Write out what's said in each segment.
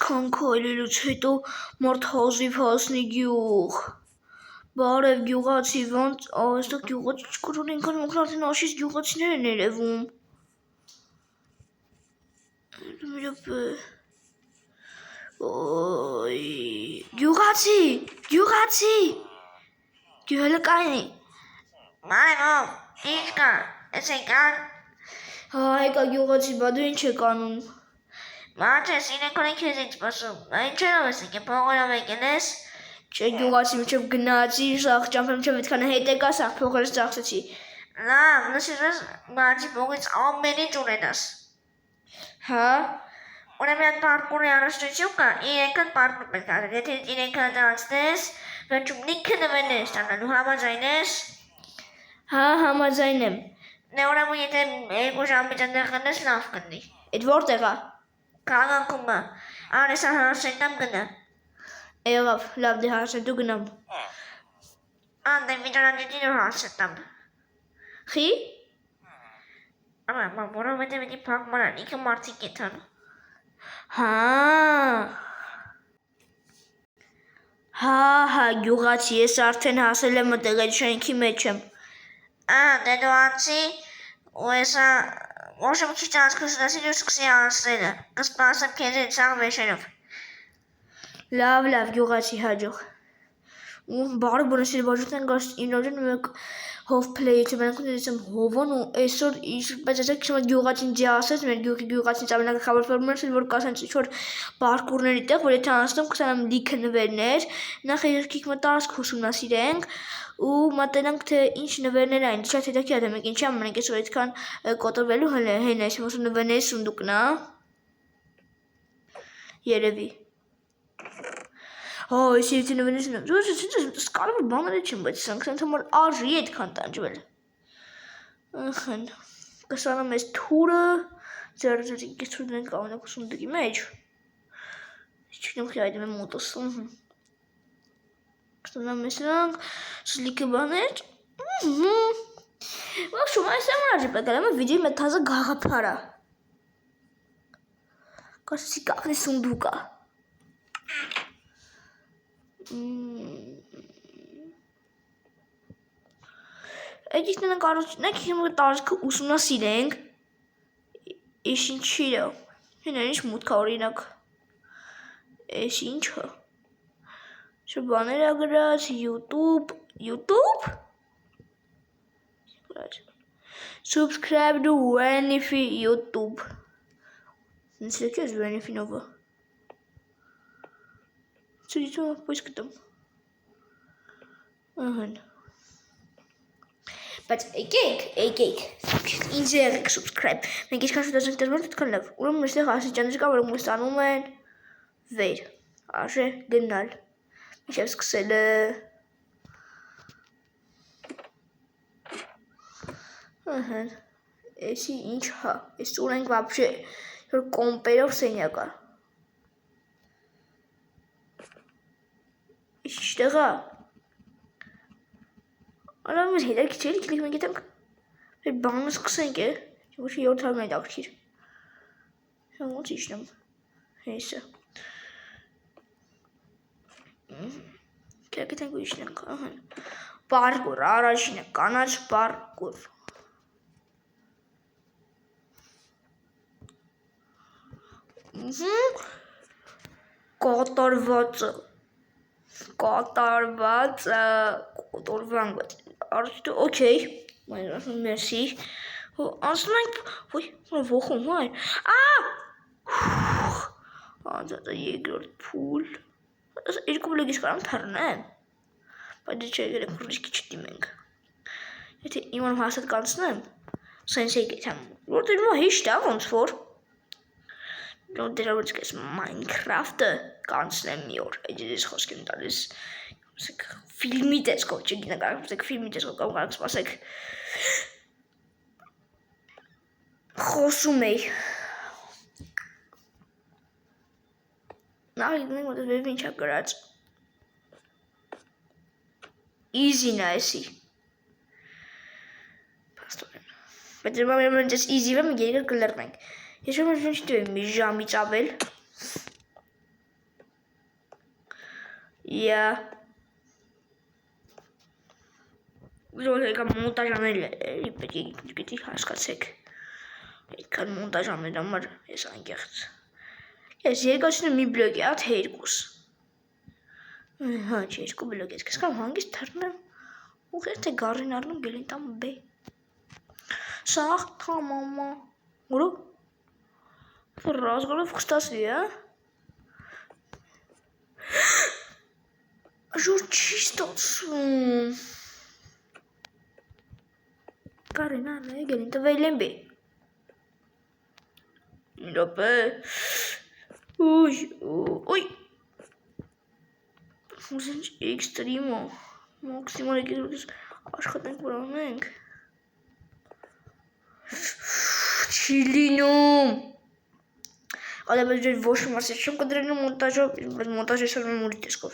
Այսքան քայլելուց հետո մարդ հազիվ հասնի գյուղ։ Բարև գյուղացի, ոնց այստեղ գյուղացի չկար, ինքան մոքրացին աշից գյուղացիներ են երևում։ Օй, գյուղացի, գյուղը կայնի։ Մայմով, ինչ կա, ես եկան։ Հա, եկա գյուղացի, բա դու ինչ եք անում։ Մաչ ես, իրենքորին քեզ ինձ պասում, ինչերով ես եկե, փողերով եկել ես։ Չէ գյուղացի միջև գնացի, սաղ ճամփեմ միջև այդքան հետ եկա, սաղ փողերս ծախսեցի։ Լավ, նշես բանջի փողից ամեն ինչ ունենաս։ Հա։ Ուրեմն պարկուրի առաջնություն կա, իրենքան պարկուր պետք է արել, եթե իրենքան դարձնես, վերջում լիքը նվերներ ես ստանալու, համաձայն ես։ Հա, համաձայն եմ։ Դե ուրեմն եթե 2 ժամից այնտեղ գնես, լավ կլինի։ Էդ որտեղ է։ Քաղաքում է, արեսա հարսենտամ գնա։ Եղավ, լավ դե հարսենտու գնամ։ Անդե վիճանանջետին ու հարսենտամ։ Խի։ Ամա, որովհետև էդի փակ մանան, իքը մարդիկ եթան։ Հա, գյուղացի, ես արդեն հասել եմ մտեղ այդ շենքի մեջ եմ։ Դե դու անցի, ու եսա ոչմ քիչ անցքուսնասին ու սկսի անցնելը, կսպասեմ քեզ այդ սաղ վեշերով։ Լավ, գյուղացի հաջող։ Ու բարը բնասիրի բաժուտեն գաշ ինորին մեկ հով պլեյիչ մենք ունեցեմ հովոն ու այսօր բայց ասեք շմա գյուղացին ջի ասեց մեր գյուղացին ամենակախավոր ֆորմուլան որ կասեն ինչ-որ պարկուրների տեղ որ եթե անցնում կստանամ լիքը նվերներ նախ երկիկ մտածք ուսումնասիրենք ու մտենանք թե ինչ նվերներ այն շատ հետաքրքիր է մենք ինչի ամենակ այսօր այդքան կոտրվելու հեն այս նվերների սունդուկն է երևի Այս եթե նվերներն են, ես կարևոր բաներ չեմ, բայց սրանք համար արժի այդքան տանջվել։ Ախն, կստանամ այս թուրը, ձեռձերի կեսուրն ենք ամենակ սունդուկի մեջ։ Չգիտեմ խի այդմ եմ մոտս։ Կստանամ այս սրանք, սլիկը բաներ։ Շում այս համար արժի պետք է վիդեոյի մեծ թազը գաղափարա։ Կասեցի կաղնի սունդուկա։ Այդից նրանք առաջինակ հիմա տարածքը ուսումնասիրենք Էս ինչի է Հենա ինչ մուտք է օրինակ Էս ինչը Շո բաներ է գրած YouTube Subscribe to Wenify YouTube Նսրեք ես Wenify-նովը Ծրիցում պոյս կտամ Ահն Բայց եկեք Ինձ եղեք subscribe Մենք ինչքան շուտ ասենք դերմորդ այդքան լավ Ուրեմն մեստեղ ասիճաններ կա որոնք մեզ տանում են Վեր Արժե գնալ Միշև սկսելը Ահն Էսի ինչ հա Ես ունենք վաբշե Որ կոմպերով սենյակա Ինչտեղ է Արա մեր հետարկի չէր իքլիք մենք етենք Մեր բանը սկսենք է Ոչ է յորդ հարմն այդ աղքիր Ոնց իշնեմ Հեսը Կերք етենք ու իշնենք Պարկուր առաջինը կանաչ պարկուր Կոտորվանք Արդյու օքեյ Մերսի Անցնում ենք Ոխում հայ Անձատը երկրորդ պուլ Երկու բլոգիս կարամ թարնեմ Բայց չէ երեք ռիսկի չտիմենք Եթե իման հասատ կանցնեմ Սենսեի գետամ Որտեր մա հիշտ է ոնց որ Դերա ոչ կես Minecraft-ը կանցնեմ մի օր Այդ ես խոսք եմ տալիս Ֆիլմի տեսքով չգինա կարող սեք ֆիլմի տեսքով կամ կարող սպասեք Խոսում էի Նախ իտնենք մոտև վև ինչ է գրած Easy-ն է էսի Բայց երբ ես easy-ը մենք երկր կլրնենք Ես որ ինչ դու եմ մի ժամից ավել Yeah. Zolega montaჟանել պիտի հասկացեք։ Այդքան մոնտաժանել համար ես անկեղծ։ Ես երկացնում մի բլոգի, ատ երկուս։ Հա, երկու բլոգ ես կսկամ հանգիստ թարնեմ։ Ու քեզ թե գարին առնում գելին տամ բե։ Սաղ կամամա։ Ուրո։ Разговор кстати, а? Жур чисто. Карина, не gelin tăvăilem be. Dope. Ui. Sunt extremo. Максимум եկես աշխատենք վրանենք։ Չի լինում։ Ալա բայց դեռ ոչ մի մասը չեմ կդրելու մոնտաժով, բայց մոնտաժը շարունակում ուրիշ տեսքով։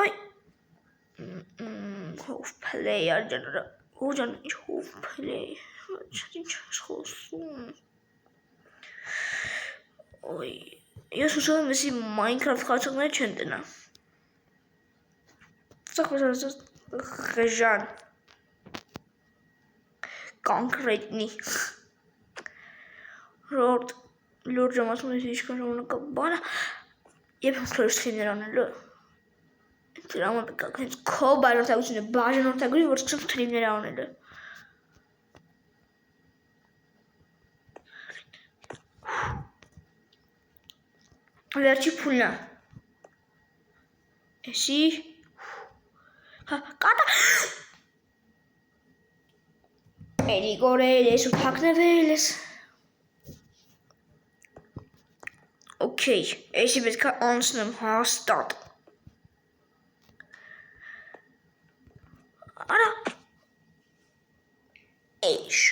Այ Hoof play աջանրա։ Ոջան ինչ hoof play։ Ինչ խոսում։ Ոյ, ես ուզում եմ էսի Minecraft խաղացողները չեն տնա։ Ծախսած խժան։ Կոնկրետնի։ Ռորդ լուրջ ամասում ես ինչքան ժամանակա բանը Եվ հսլոր սխիմներ անելու Դրա համար պետք է հենց քո բարորդագությունը բաժանորդագրի, որ սկսեմ սթրիմներ անելու Վերջի փուլն է Էսի Կատա Էրի գորել ես ու թակնվել ես Okay, էսի պետք է անցնեմ հաստատ Արա Էյշ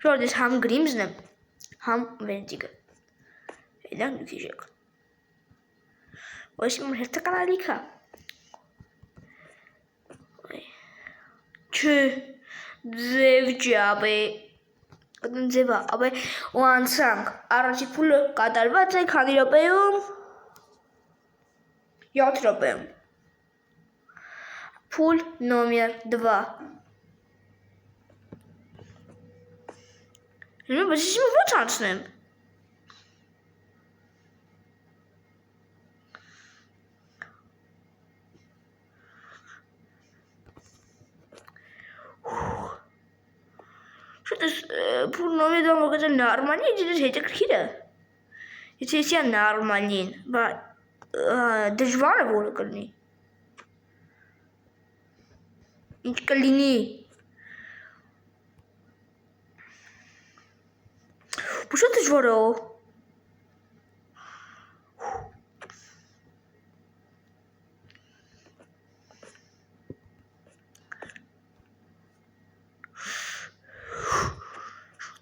Ժորդ ես համ գրիմզն եմ, համ վենտիգը Էդան դուք իժեք Ոյսի մոր հերթական ալիքա Չէ, ձև ջաբ է Կտն ձև է, ապե ու անցանք Առաջի փուլը կատարված է քանի րոպեում 7 րոպեում Փուլ նոմեր 2 Բայց ես իմը ոչ անցնեմ Փուլ նոմեր 2 մոգեզ է նարմալի է դիրս հետաքրքիր է Եթե եսի է նարմալին դժվար է որը կլինի Ինչ կլինի Բուշո դժվար է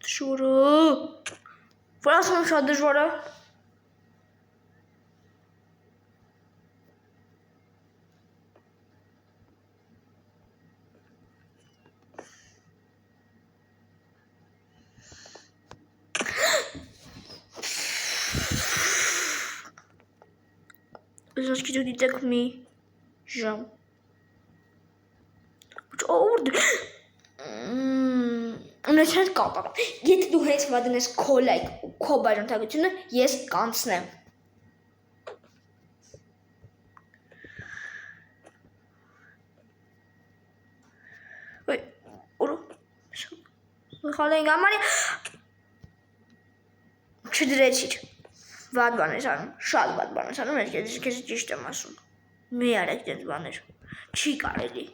Դժվար է Որ ասում եմ շատ դժվար է Значит, դուք դիտեք մի ժամ Ուրդ Ունեցած կապակ Եթե դու հենց մադնես քո լայք ու քո բաժանորդագությունը ես կանցնեմ Ոյ Ուրո Խալենք ամարի Չդրեցիր Վատ բան ես անում, շատ վատ բան ես անում, ես քեզ ճիշտ եմ ասում Մի արեք դենց բաներ Չի կարելի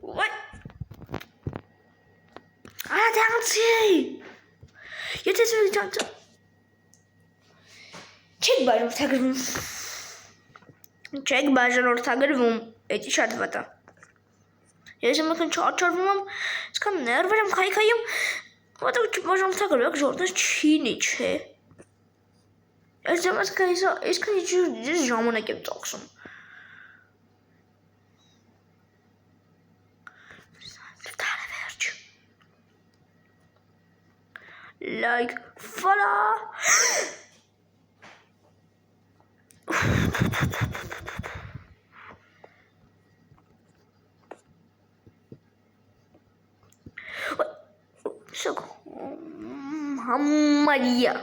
Ոյ Արա դանցի Եթե ես վելի ճանցը Չեք բաժանորդագրվում Էդի շատ վատ է Ես եմքն չաչարվում եմ, սկամ ներվեր եմ քայքայում, ոտակ բաժանորդագրվեք ժորդես չինի չէ Այս ժամանակ այսքան ինչ ժամանակ եմ ծախսում։ Վերջ։ Like, follow. Sok. Maria.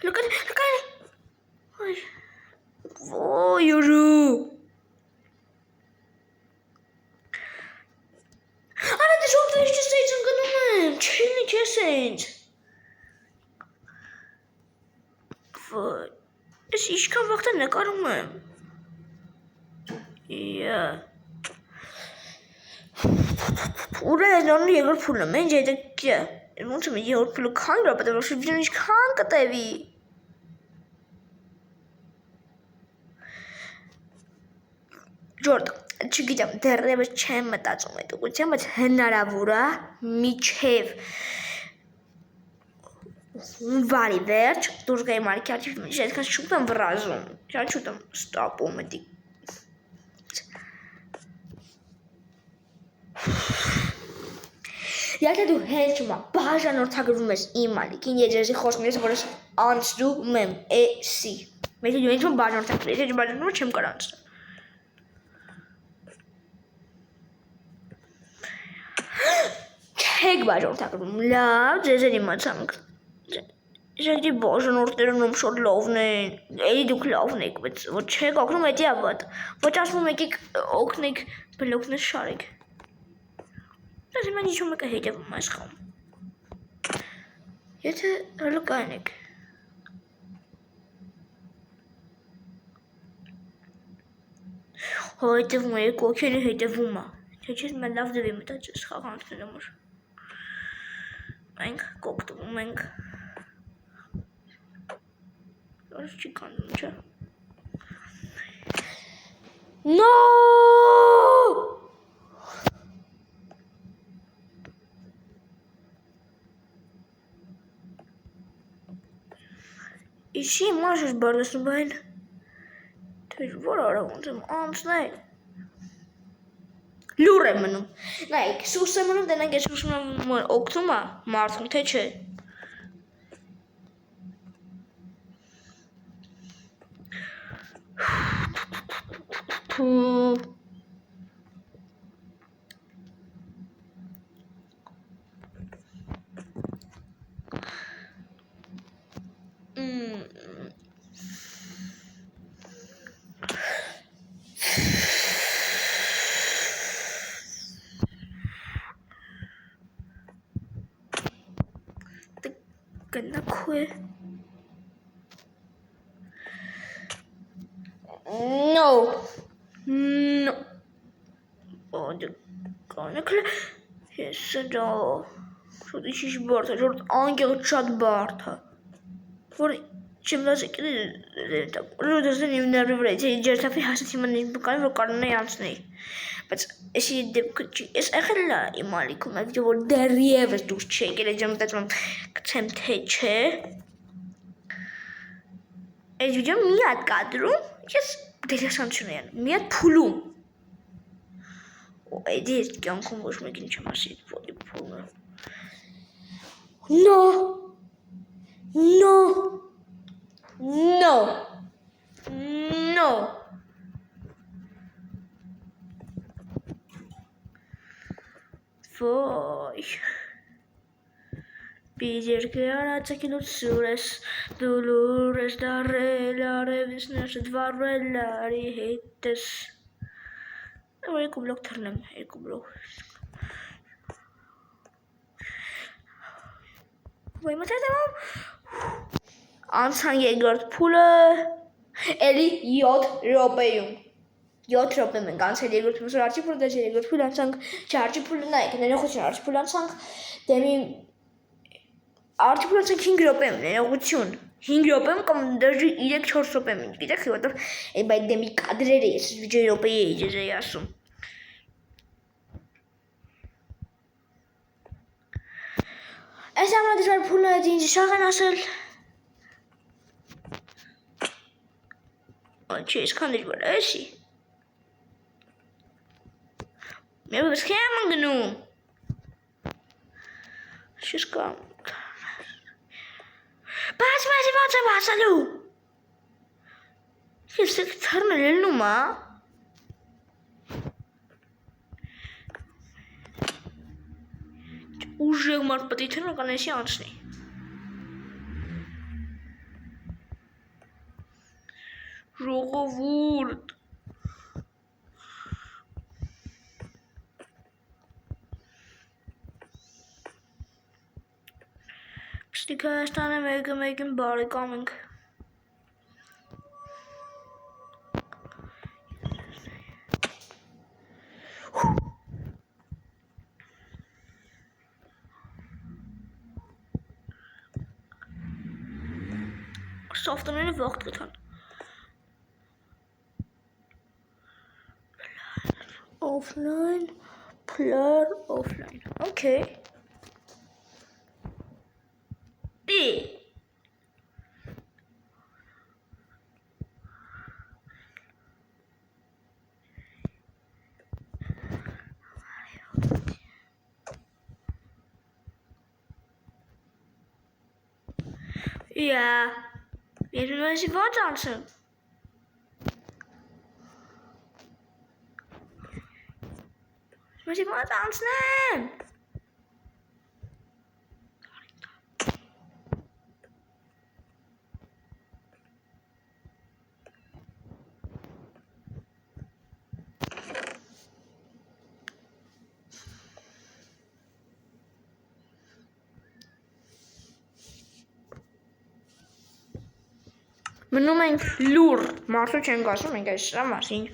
Look at it. Oh, yürü. Ana de çok da işte seçim kanımım. Çilini kesin. Vay. Es iş kan vakti ne karımım. Ya. Oraya canlı yeğir pulum. Bence de ki. Unutma yeğir pulu kan rapıda. Ama şu bir kan katavi. Jordan, չգիտեմ, դեռևս չեմ մտածում այդ ուղղությամբ, բայց հնարավոր է միջև հունվարի վերջ դուրս գայի մարքի արխիվ մեջ, այդքան շուտ եմ վրազում, շատ շուտ եմ ստապում էդի։ Եթե դու հենց բաժանորդագրվում ես իմ մալիկին, եջերզի խոսքն ես, որ ես անցնում եմ, էսի։ Եթե դու հենց բաժանորդագրվում, եթե դու բաժանորդում չեմ կար անցնում։ Չեք բաժանորդագրվում, լավ, ձեզ էլ իմացանք, ժայդի բաժանորդներում շոտ լովն են, էլի դուք լավն եք, բայց ոչ չեք օգնում էդի ավատ, ոչ ասվում եք օգնեք բլոկներ շարեք, ես իմեն իչում եք հետևում այս խամ, եթե հլը կայն եք, հետևում եք, օքերի հետևում է, թե չես մեն լավ դվի մտաց ես խաղանցնեն ամուր, մենք կոկտվում ենք, Ось չի կանում, չէ։ No! Իշի մաշ ես բարձում բայն, թե որ արավունց եմ անցնել, լուր եմ մնում, նայք, սուրս եմ մնում, դենանք ես սուրս մնում օգնում է, մարդում, թե չէ։ Ganda quê? No. No. Olha, olha que esse do. Şu dişiş barta, şu hangi çat barta. Vor çimlaz ki Rodos'un evinde böyle certafi hasatimin bu kadar karnına yansın. Բայց էսի դեպքը էս եղել է իմ ալիքում, այդի որ դեռևս դուրս չի եկել, այդ ժամանակ մտածում գցեմ թե չէ։ Այս վիդեոն մի հատ կադրում, ես դերասանություն եմ, մի հատ փուլում։ Ու այդ ես կյանքում ոչ մեկին չեմ ասի այդ փուլը։ No. No. No. No. Vay. Bizerke aratzakidut zures, dolores darrelare, visnes dvarrelari heites. Ama ekublok tarlam, ekublok. Vay mate tamam. Ansan yegört pule. Eli yod robeyum. Yod robeyum ben ganse yegört pule. Archie pule da yegört pule ansan. Charge pule na ekene khoşun archie pule ansan. Demi archie pule ansan king robeyum ne khoşun. King robeyum կամ դեռ 3-4 րոպե ինչ գիտեք, որովհետև այդ դեմի կադրերը ես վիդեո րոպեի էի ասում։ ეს ამადის ვარ ფულადი ინჯი შაღანასელ Oye, es cuando yo era así. Me voy a buscar a Mangano. She's gone. Pasa, Lu. ¿Qué es que está en el Numa? Уже мар патите на конечности. Жоговурд. Because I'm making body coming. Softer in de wacht getan. Offline, blur, offline. Okay. B. Ja, weer een mensen wat dansen. Mensen wat dansen. Mijn naam is Loer, maar zo chen gaso mijn guys, maar zien.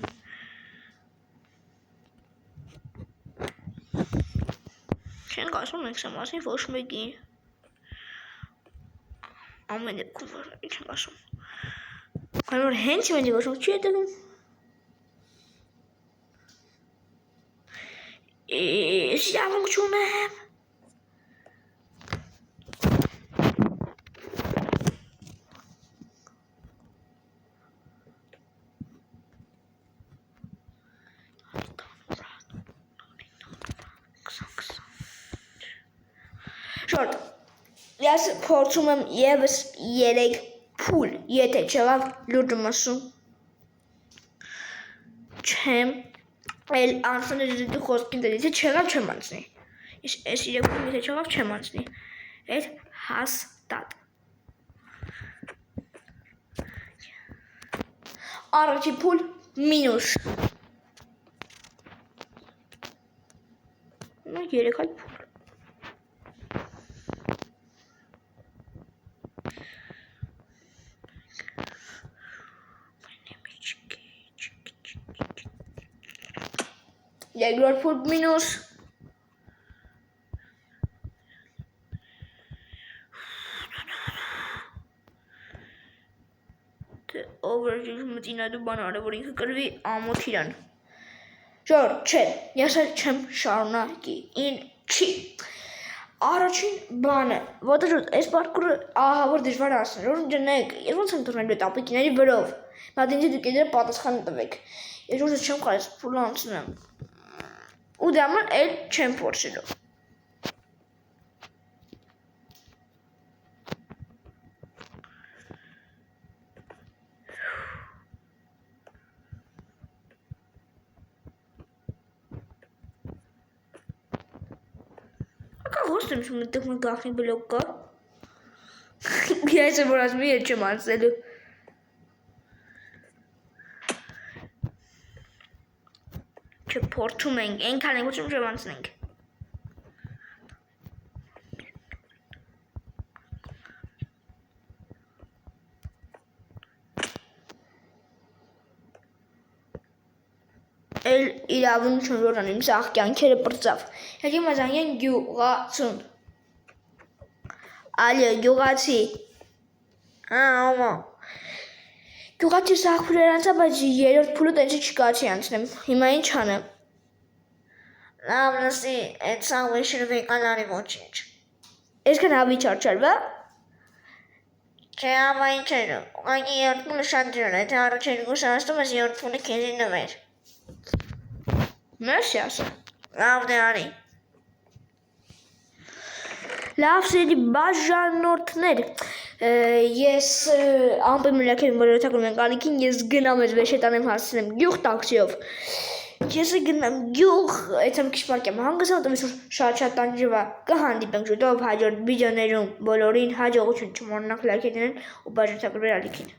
Chen gaso mijn guys, maar zien volgens mij gaan. Al mijn de cover, chen gaso. Kan maar hentje met die gaso checken doen. Is ja van kuchuna. Short. Yes, portumum yeves yedek pool yete cevap lurdumasun. Chem el ansana dedi khoskin dedi cevap chemansni. Es yedek pool yete cevap chemansni. Et hastat. Archi pool minus. Ne gerek al pool. Regular food minus the overview Matina do banana body could be almost hidden. Sure, check. Yes, I champ Sharnaki in chi. Arachin banner. What the truth is parkour our this varas. Don't generic. It was something to topic in any bit of. Nothing to get a pot of hand the week. It was a champ class full on them. Udamın el çemporsulu. Aka hostem şimdi tıkma gafni blokka. Giyse biraz bir yerçem arselu. Portumeng en kaleng kuchum chemansning. El ilavun chunroran imsaq kyan kere portsaf. Hagi mazangen gyugatsun. Ali gyugatsi. Ama. Gyugatsi sakhuleran sabaji yerot pulu tenchi chikati ansnem. Himain chanem. Lavnasi et salvation of a canary watching. Այսքան հավիճարչարվա։ Չէ, ամա ինչ էր, ուղղակի երդմունը շատ ջրել է, թե առաջ երկուսը ասում ես երդմունը քեզի նվեր։ Մերսի ասա։ Լավ դե արի։ Լավ սերի բաժանորդներ, ես ամպի մլակեն որոթակում ենք ալիքին, ես գնամ ես վեշետանեմ հասցնեմ գյուղ տաքսիով, ես գնամ գյուղ, այցամ կիշպարկ եմ հանգսամ, տում իսուր շատ տանջվա, կհանդիպենք շուտով հաջորդ բիջաներում բոլորին հաջողություն չմոննակ լայքեներն ու բաժանորդակրվեր ալիքին։